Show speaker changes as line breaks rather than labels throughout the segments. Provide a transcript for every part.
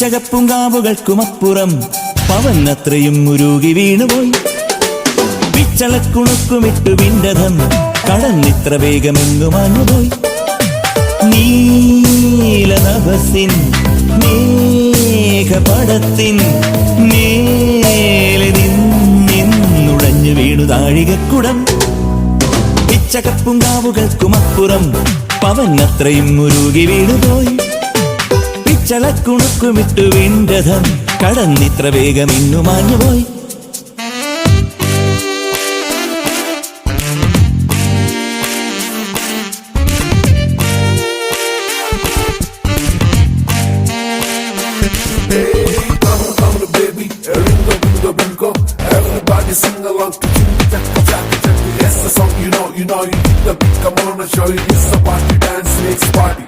പിച്ചകപ്പുങ്കാവുകൾക്കുമപ്പുറം പവനത്രയും ഉരുകി വീണുപോയി. പിച്ചളക്കുണുക്കുമിട്ടു വിണ്ടതം കടന്നിത്ര വേഗമെങ്ങു മാഞ്ഞുപോയി. നീലനഭസിൻ മേഘപടത്തിൻ മേലെ നിന്നുടഞ്ഞു വീണു താഴികക്കുടം. പിച്ചകപ്പുങ്കാവുകൾക്കുമപ്പുറം പവനത്രയും ഉരുകി വീണുപോയി. പിച്ചളക്കുണുക്കുമിട്ടു വിണ്ടതം കടന്നിത്ര വേഗമെങ്ങു മാഞ്ഞുപോയി.
Everybody sing along to Yes, the song you know you dig the beat, come on and show you it's a party dance, makes party.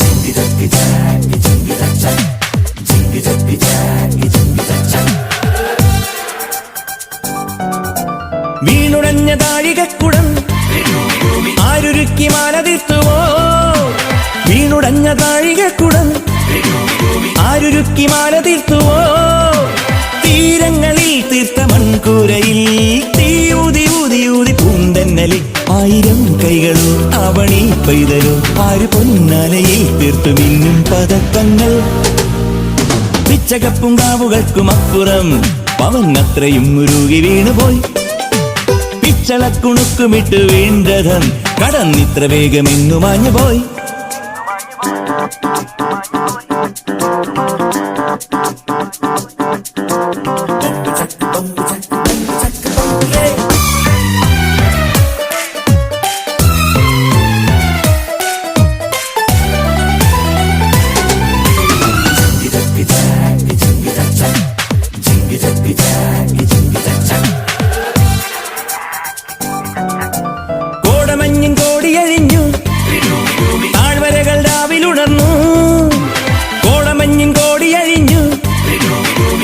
Jingy jangy jangy jingy jangy jingy jangy jangy jingy jangy.
വീണുടഞ്ഞ താഴികക്കുടം ആരുരുക്കി മാലതീർത്തുവോ. വീണുടഞ്ഞ താഴികക്കുടം ആരുരുക്കി മാലതീർത്തുവോ. തീരങ്ങളിൽ തീർത്ത മൺകൂരയിൽ തീയൂതി ഊതി ഊതി പൂന്തന്നലിൽ ആയിരം കൈകളോ അവണി പൈതലോ ആരു പൊന്നാലയിൽ തീർത്തു മിന്നും പതക്കങ്ങൾ. പിച്ചകപ്പുങ്കാവുകൾക്കുമപ്പുറം പവനത്രയും ഉരുകി വീണുപോയി. പിച്ചളക്കുണുക്കുമിട്ട് വീണ്ടതം കടന്നിത്ര വേഗമെങ്ങു മാഞ്ഞുപോയി. കോടമഞ്ഞും കോടിയഴിഞ്ഞു താഴ്വരകൾ രാവിലുണർന്നു. കോടമഞ്ഞും കോടിയഴിഞ്ഞു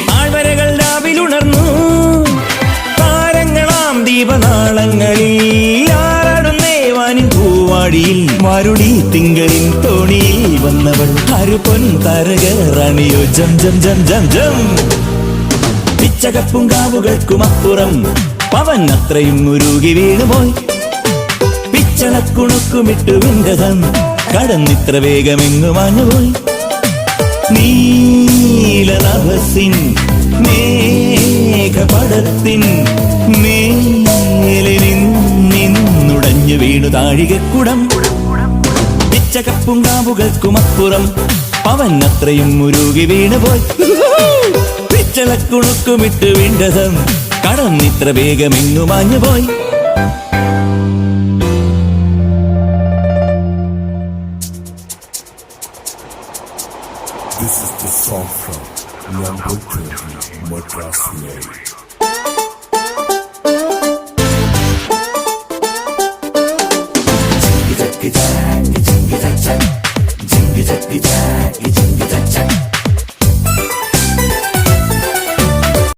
താഴ്വരകൾ രാവിലുണർന്നു. താരങ്ങളാം ദീപനാളങ്ങളിൽ ആറാടുന്നേ വാനിൻ പൂവാടിയിൽ മാരുടി തിങ്കളിൻ തോണിയിൽ വന്നവൾ ആരു പൊൻ താരകറാണിയോ ജം ജം ജം ജം ജം. പിച്ചകപ്പുങ്കാവുകൾക്കുമപ്പുറം പവനത്രയും ഉരുകി വീണുപോയി. പിച്ചളക്കുണുക്കുമിട്ടു വിണ്ടതം കടന്നിത്ര വേഗമെങ്ങു മാഞ്ഞുപോയി. നീലനഭസിൻ മേഘപടത്തിൻ മേലെ നിന്നുടഞ്ഞു വീണു താഴികക്കുടം. പിച്ചകപ്പുങ്കാവുകൾക്കുമപ്പുറം പവനത്രയും ഉരുകി വീണുപോയി. പിച്ചളക്കുണുക്കുമിട്ടു വിണ്ടതം കടന്നിത്ര വേഗമെങ്ങു മാഞ്ഞുപോയി.
This is the song from Madras.